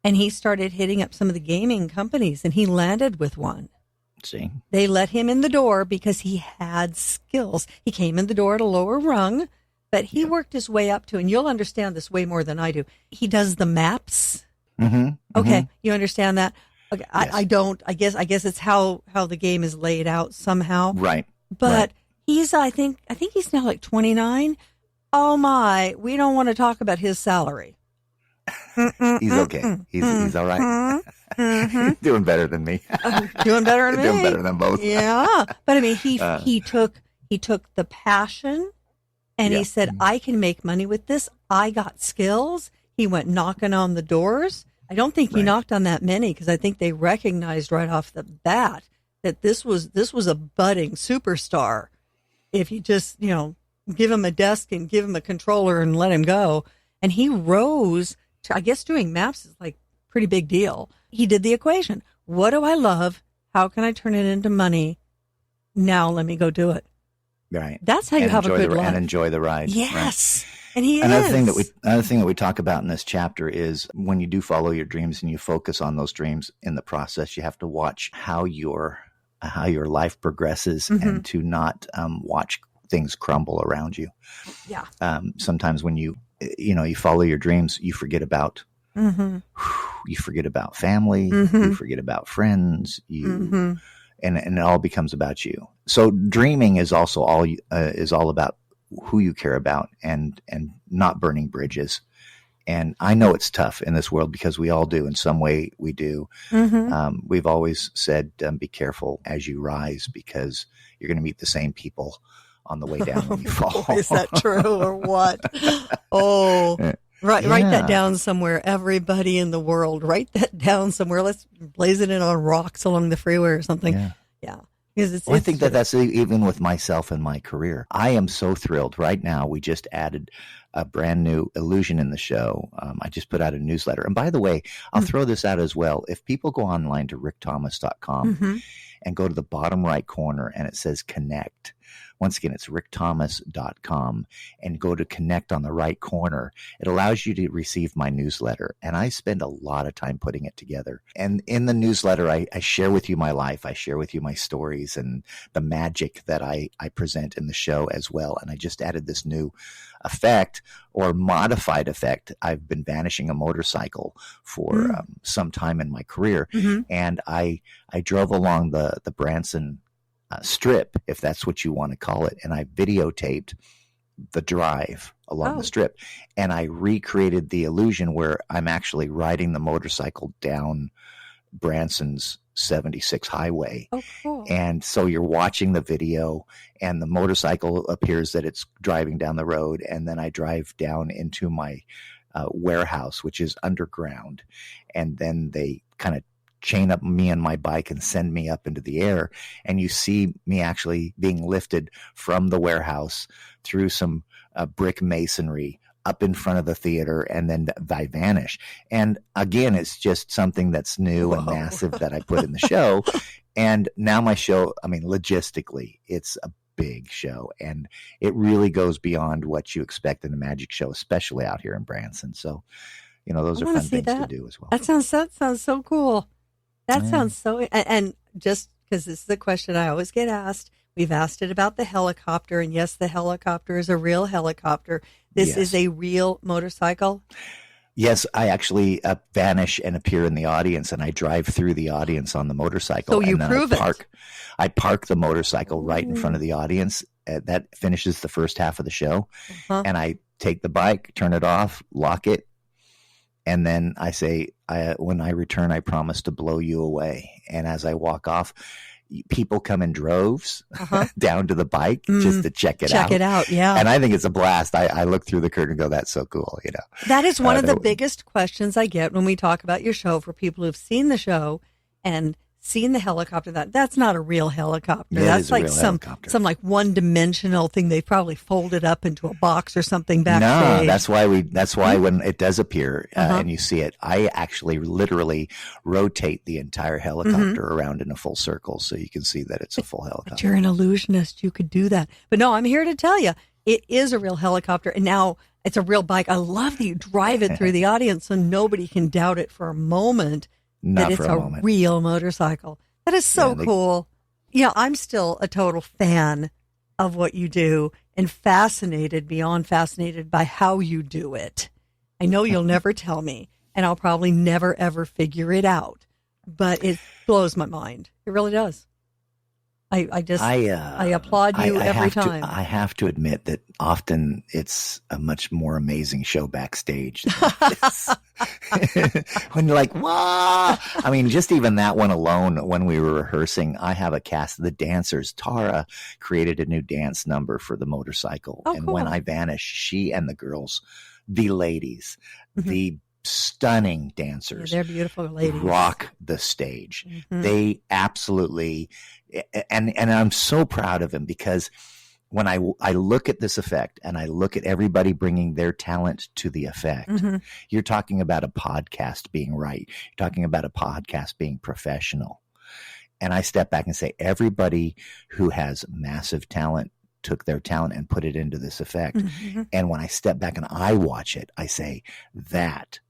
And he started hitting up some of the gaming companies, and he landed with one. See? They let him in the door because he had skills. He came in the door at a lower rung, but he worked his way up to, and you'll understand this way more than I do. He does the maps. Mm-hmm. Okay, you understand that? Okay, Yes. I don't. I guess it's how the game is laid out somehow. Right. But Right. he's I think he's now like 29. Oh my, we don't want to talk about his salary. He's okay. He's all right. He's doing better than me. Doing better than me. Doing better than both. Yeah, but I mean, he took the passion, and Yeah. he said, "I can make money with this. I got skills." He went knocking on the doors. I don't think he Right. knocked on that many because I think they recognized right off the bat that this was a budding superstar. If you just give him a desk and give him a controller and let him go, and he rose to, I guess doing maps is like a pretty big deal. He did the equation. What do I love? How can I turn it into money? Now let me go do it. Right. That's how you And have a enjoy good the- life. And enjoy the ride. Right. Yes. And he Another is. thing that we talk about in this chapter is when you do follow your dreams and you focus on those dreams in the process, you have to watch how your life progresses and to not watch things crumble around you. Yeah. Sometimes when you follow your dreams, you forget about Mm-hmm. you forget about family, Mhm. you forget about friends, Mm-hmm. and it all becomes about you. So dreaming is also all about who you care about and not burning bridges. And I know it's tough in this world because we all do in some way. We do. Mm-hmm. We've always said, be careful as you rise because you're going to meet the same people on the way down when you fall. Is that true or what? Oh, write Yeah. that down somewhere. Everybody in the world, write that down somewhere. Let's blaze it in on rocks along the freeway or something. Yeah. Because I think that's even with myself and my career. I am so thrilled. Right now, we just added a brand new illusion in the show. I just put out a newsletter. And by the way, I'll throw this out as well. If people go online to rickthomas.com Mhm. and go to the bottom right corner and it says connect, once again, it's rickthomas.com, and go to connect on the right corner. It allows you to receive my newsletter, and I spend a lot of time putting it together. And in the newsletter, I share with you my life. I share with you my stories and the magic that I present in the show as well. And I just added this new effect or modified effect. I've been vanishing a motorcycle for some time in my career, and I drove along the Branson strip, if that's what you want to call it, and I videotaped the drive along the strip, and I recreated the illusion where I'm actually riding the motorcycle down Branson's 76 highway. Oh, cool. And so you're watching the video, and the motorcycle appears that it's driving down the road, and then I drive down into my warehouse, which is underground, and then they kind of chain up me and my bike and send me up into the air, and you see me actually being lifted from the warehouse through some brick masonry up in front of the theater, and then I vanish. And again, it's just something that's new and massive that I put in the show. And now my show, I mean, logistically, it's a big show, and it really goes beyond what you expect in a magic show, especially out here in Branson. So, those are fun things to do as well. That sounds so cool. That sounds so, and just because this is a question I always get asked, we've asked it about the helicopter, and yes, the helicopter is a real helicopter. This is a real motorcycle. Yes, I actually vanish and appear in the audience, and I drive through the audience on the motorcycle. So you and then prove it. I park the motorcycle right in front of the audience. That finishes the first half of the show. And I take the bike, turn it off, lock it, And then I say, when I return, I promise to blow you away. And as I walk off, people come in droves down to the bike just to check it out. Check it out, yeah. And I think it's a blast. I look through the curtain and go, that's so cool, you know. That is one of the biggest questions I get when we talk about your show for people who've seen the show and seen the helicopter. That's not a real helicopter. That's like some like one-dimensional thing. They probably folded up into a box or something backstage. No, that's why when it does appear and you see it, I actually literally rotate the entire helicopter around in a full circle so you can see that it's a full helicopter. But you're an illusionist. You could do that. But no, I'm here to tell you, it is a real helicopter. And now it's a real bike. I love that you drive it through the audience so nobody can doubt it for a moment. That it's a real motorcycle. That is so cool. Yeah, I'm still a total fan of what you do and beyond fascinated by how you do it. I know you'll never tell me, and I'll probably never, ever figure it out, but it blows my mind. It really does. I applaud you every time. I have to admit that often it's a much more amazing show backstage. When you're like, wow. I mean, just even that one alone, when we were rehearsing, I have a cast of the dancers. Tara created a new dance number for the motorcycle. And cool. When I vanish, she and the girls, the ladies, the stunning dancers, they're beautiful ladies, rock the stage. They absolutely, and I'm so proud of them because when I look at this effect and I look at everybody bringing their talent to the effect, you're talking about a podcast being right. You're talking about a podcast being professional. And I step back and say, everybody who has massive talent took their talent and put it into this effect. And when I step back and I watch it, I say, that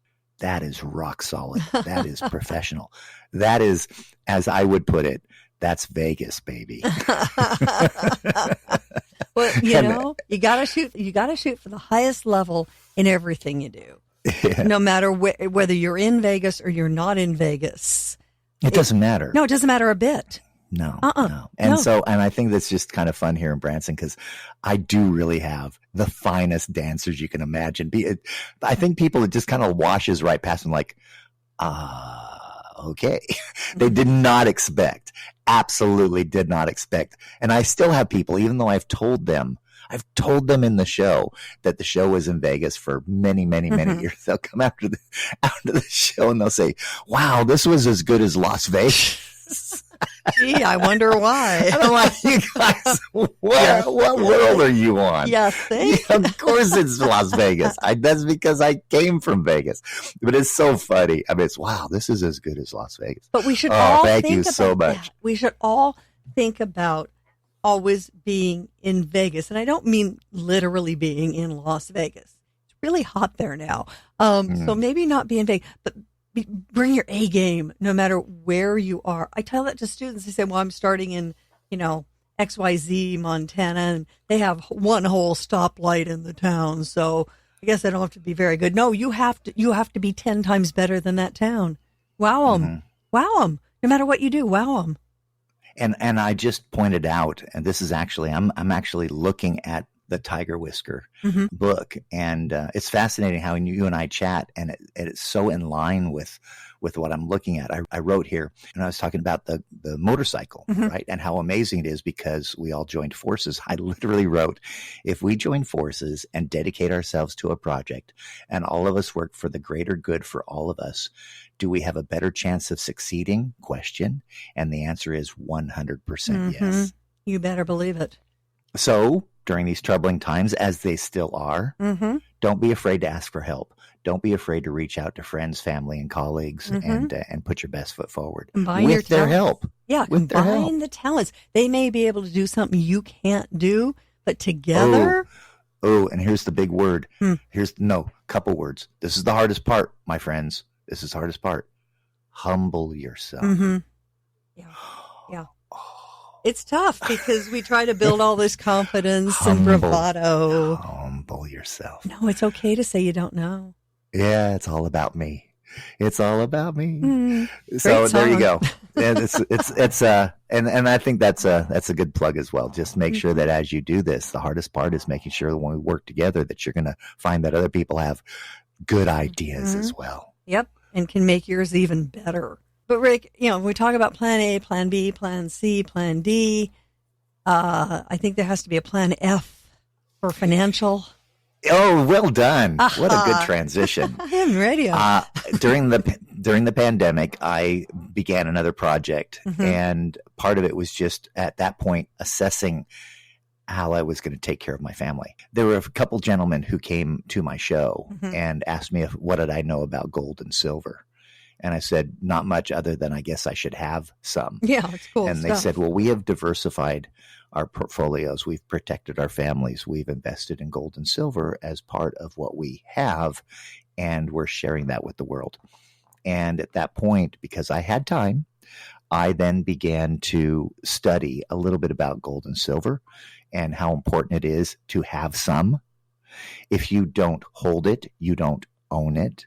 is rock solid. That is professional. That is, as I would put it, that's Vegas, baby. Well, you gotta shoot for the highest level in everything you do. Yeah. No matter whether you're in Vegas or you're not in Vegas. It doesn't matter. No, it doesn't matter a bit. No. And I think that's just kind of fun here in Branson because I do really have the finest dancers you can imagine. I think people, it just kind of washes right past them like, okay. They did not expect, absolutely did not expect. And I still have people, even though I've told them in the show that the show was in Vegas for many, many, many years. They'll come after the show and they'll say, wow, this was as good as Las Vegas. Gee, I wonder why. And I'm like, you guys, what world are you on? Yes, of course it's Las Vegas. That's because I came from Vegas. But it's so funny. I mean, wow, this is as good as Las Vegas. But we should all thank you so much. That. We should all think about always being in Vegas. And I don't mean literally being in Las Vegas. It's really hot there now. So maybe not be in Vegas, but bring your A game no matter where you are. I tell that to students. They say, well, I'm starting in, XYZ, Montana, and they have one whole stoplight in the town. So I guess I don't have to be very good. No, you have to be 10 times better than that town. Wow them. Wow them. No matter what you do, wow them. And I just pointed out, and this is actually, I'm actually looking at the Tiger Whisker book. And it's fascinating how you and I chat, and it's so in line with what I'm looking at. I wrote here, and I was talking about the motorcycle, right? And how amazing it is because we all joined forces. I literally wrote, if we join forces and dedicate ourselves to a project and all of us work for the greater good for all of us, do we have a better chance of succeeding? Question. And the answer is 100% yes. You better believe it. So during these troubling times, as they still are, don't be afraid to ask for help. Don't be afraid to reach out to friends, family, and colleagues and put your best foot forward with their help. Yeah, combine the talents. They may be able to do something you can't do, but together. Oh, and here's the big word. Couple words. This is the hardest part, my friends. This is the hardest part. Humble yourself. Yeah. It's tough because we try to build all this confidence and bravado. Humble yourself. No, it's okay to say you don't know. Yeah, it's all about me. It's all about me. So there you go. And and I think that's a good plug as well. Just make sure that as you do this, the hardest part is making sure that when we work together that you're going to find that other people have good ideas as well. Yep. And can make yours even better. But Rick, when we talk about plan A, plan B, plan C, plan D, I think there has to be a plan F for financial. Oh, well done. What a good transition. I'm ready. During the pandemic, I began another project, and part of it was just at that point assessing how I was going to take care of my family. There were a couple gentlemen who came to my show and asked me what did I know about gold and silver. And I said, not much other than I guess I should have some. Yeah, it's cool And stuff. they said, well, we have diversified our portfolios. We've protected our families. We've invested in gold and silver as part of what we have, and we're sharing that with the world. And at that point, because I had time, I then began to study a little bit about gold and silver and how important it is to have some. If you don't hold it, you don't own it.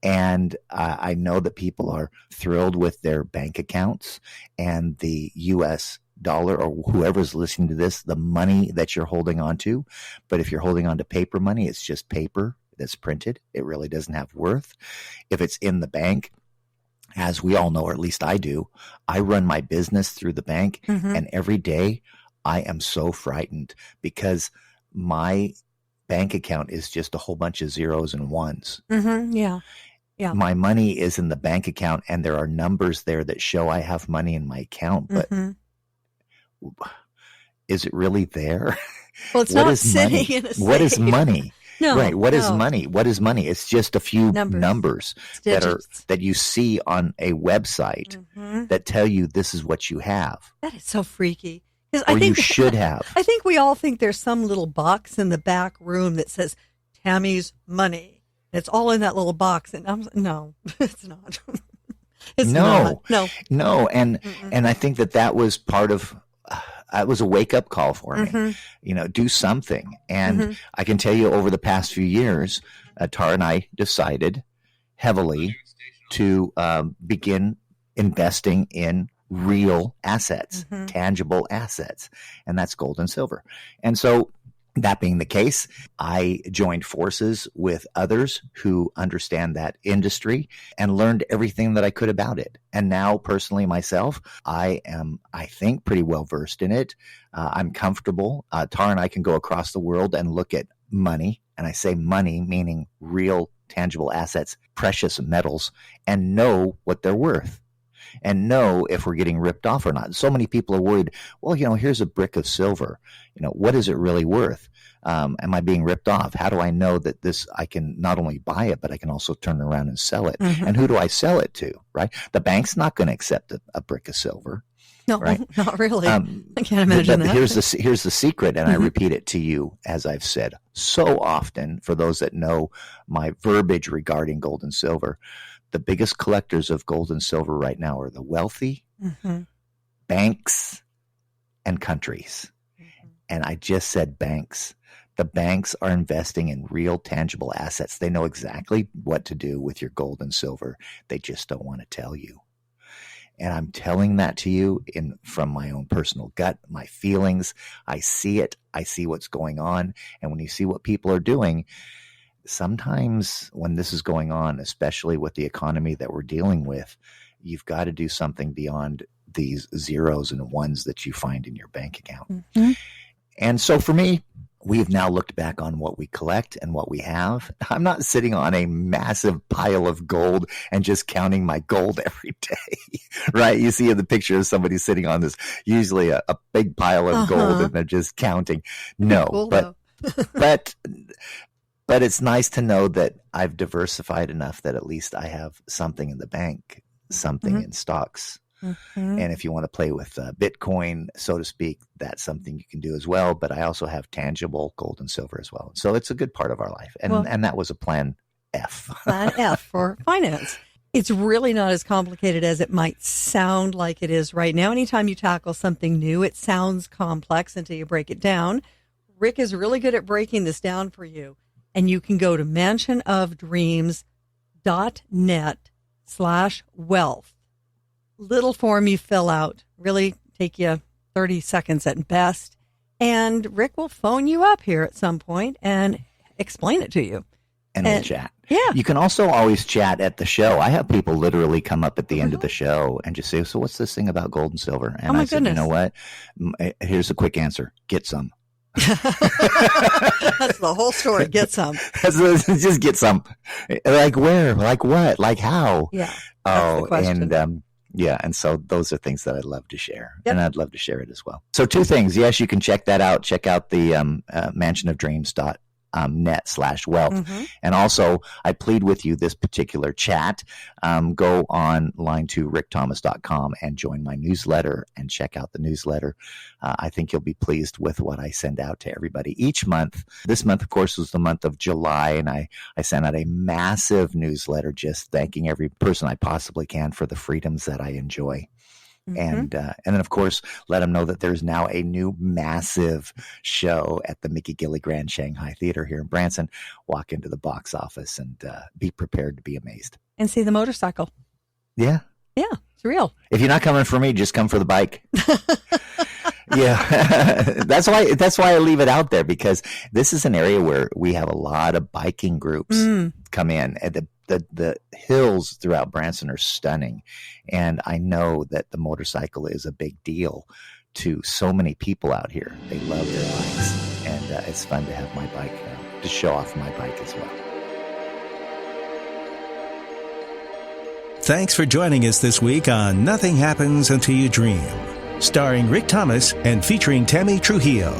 And I know that people are thrilled with their bank accounts and the U.S. dollar, or whoever's listening to this, the money that you're holding on to. But if you're holding on to paper money, it's just paper that's printed. It really doesn't have worth. If it's in the bank, as we all know, or at least I do, I run my business through the bank. And every day I am so frightened because my bank account is just a whole bunch of zeros and ones. Yeah. Yeah. My money is in the bank account, and there are numbers there that show I have money in my account, but is it really there? Well, it's What not is sitting money? in a What is safe. money? No. Right. What is no. money? What is money? It's just a few numbers Digits. that you see on a website that tell you this is what you have. That is so freaky. Or you should have. I think we all think there's some little box in the back room that says Tammy's money. It's all in that little box, and no, it's not. It's not. No. And I think that was part of. It was a wake up call for me. Do something. And I can tell you, over the past few years, Tara and I decided heavily to begin investing in real assets, tangible assets, and that's gold and silver. And so, that being the case, I joined forces with others who understand that industry and learned everything that I could about it. And now, personally, myself, I am, I think, pretty well versed in it. I'm comfortable. Tara and I can go across the world and look at money. And I say money, meaning real, tangible assets, precious metals, and know what they're worth. And know if we're getting ripped off or not. So many people are worried, well, here's a brick of silver. What is it really worth? Am I being ripped off? How do I know that I can not only buy it, but I can also turn around and sell it? And who do I sell it to, right? The bank's not going to accept a brick of silver. No, right? Not really. I can't imagine that. Here's the secret, and I repeat it to you, as I've said so often, for those that know my verbiage regarding gold and silver. The biggest collectors of gold and silver right now are the wealthy, banks, and countries. And I just said banks. The banks are investing in real tangible assets. They know exactly what to do with your gold and silver. They just don't want to tell you. And I'm telling that to you from my own personal gut, my feelings. I see it. I see what's going on. And when you see what people are doing, sometimes when this is going on, especially with the economy that we're dealing with, you've got to do something beyond these zeros and ones that you find in your bank account. And so for me, we've now looked back on what we collect and what we have. I'm not sitting on a massive pile of gold and just counting my gold every day, right? You see the picture of somebody sitting on this, usually a big pile of gold, and they're just counting. No, cool, but it's nice to know that I've diversified enough that at least I have something in the bank, something in stocks. And if you want to play with Bitcoin, so to speak, that's something you can do as well. But I also have tangible gold and silver as well. So it's a good part of our life. And that was a plan F. Plan F for finance. It's really not as complicated as it might sound like it is right now. Anytime you tackle something new, it sounds complex until you break it down. Rick is really good at breaking this down for you. And you can go to mansionofdreams.net/wealth. Little form you fill out, really take you 30 seconds at best. And Rick will phone you up here at some point and explain it to you. And we'll chat. Yeah. You can also always chat at the show. I have people literally come up at the end of the show and just say, so what's this thing about gold and silver? And my I said, goodness. you know what? Here's a quick answer. Get some. That's the whole story. Get some. Just get some. Like where? Like what? Like how? Yeah. That's the question. And yeah, and so those are things that I'd love to share, Yep. and I'd love to share it as well. So 2 things. Yes, you can check that out. Check out the mansionofdreams.net/wealth. Mm-hmm. And also, I plead with you this particular chat. Go online to rickthomas.com and join my newsletter and check out the newsletter. I think you'll be pleased with what I send out to everybody each month. This month, of course, was the month of July, and I sent out a massive newsletter just thanking every person I possibly can for the freedoms that I enjoy. Mm-hmm. And then, of course, let them know that there's now a new massive show at the Mickey Gilly Grand Shanghai Theater here in Branson. Walk into the box office and be prepared to be amazed. And see the motorcycle. Yeah. Yeah, it's real. If you're not coming for me, just come for the bike. Yeah, that's why I leave it out there, because this is an area where we have a lot of biking groups come in. And the hills throughout Branson are stunning, and I know that the motorcycle is a big deal to so many people out here. They love their bikes, and it's fun to have my bike to show off my bike as well. Thanks for joining us this week on Nothing Happens Until You Dream, starring Rick Thomas and featuring Tammy Trujillo,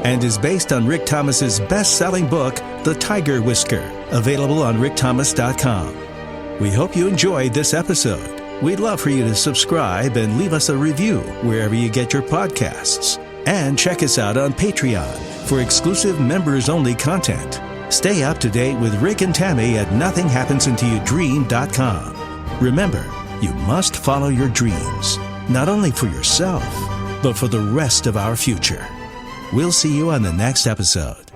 and is based on Rick Thomas's best-selling book, The Tiger Whisker, available on rickthomas.com. We hope you enjoyed this episode. We'd love for you to subscribe and leave us a review wherever you get your podcasts. And check us out on Patreon for exclusive members-only content. Stay up to date with Rick and Tammy at nothinghappensUntilYouDream.com. Remember, you must follow your dreams, not only for yourself, but for the rest of our future. We'll see you on the next episode.